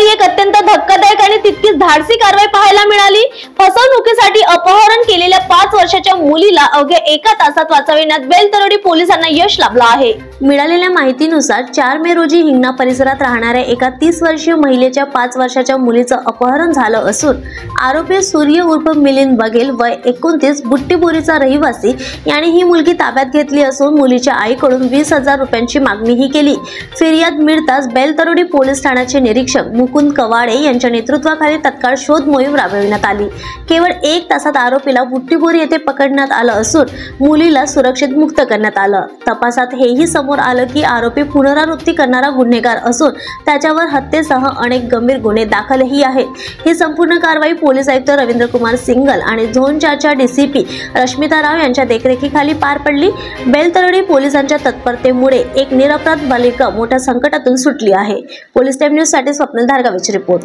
एक अत्यंत धक्कादायक आणि तितकीच धाडसी कारवाई पाहायला मिळाली। फसवणुकीसाठी अपहरण केलेल्या 5 वर्षाच्या मुलीला अवघ्या 1 तासात वाचविण्यात बेलतरोडी पोलिसांना यश लाभलं आहे। मिळालेल्या माहितीनुसार 4 मे रोजी हिंगणा परिसरात राहणाऱ्या एका 30 वर्षीय महिलेच्या 5 वर्षाच्या मुलीचं अपहरण झालं असून आरोपी सूर्य उर्फ मिलिंद बघेल वय 29 बुट्टीबोरीचा रहिवासी यांनी ही मुलगी ताब्यात घेतली असून मुलीच्या आईकडून 20,000 रुपयांची मागणीही केली। फिर्याद मिळताच बेलतरोडी पोलीस ठाण्याचे निरीक्षक मुकुंद कवाडे यांच्या नेतृत्वाखाली तत्काळ शोध मोहीम राबविण्यात आली। केवळ 1 तासात आरोपीला बुट्टीबोरी येथे पकडण्यात आलं असून मुलीला सुरक्षित मुक्त करण्यात आलं। तपासात हेही समोर आलं की आरोपी पुनरावृत्ती करणारा गुन्हेगार असून त्याच्यावर हत्येसह अनेक गंभीर गुन्हे दाखलही आहेत। ही संपूर्ण कारवाई पोलीस आयुक्त रवींद्र कुमार सिंगल आणि झोन 4च्या डीसीपी रश्मिता राव यांच्या देखरेखीखाली पार पडली। बेलतरोडी पोलिसांच्या तत्परतेमुळे एक निरपराध बालिका मोठ्या संकटातून सुटली आहे। पोलीस टाइम न्यूज साठी स्वप्नील धारगावेची रिपोर्ट।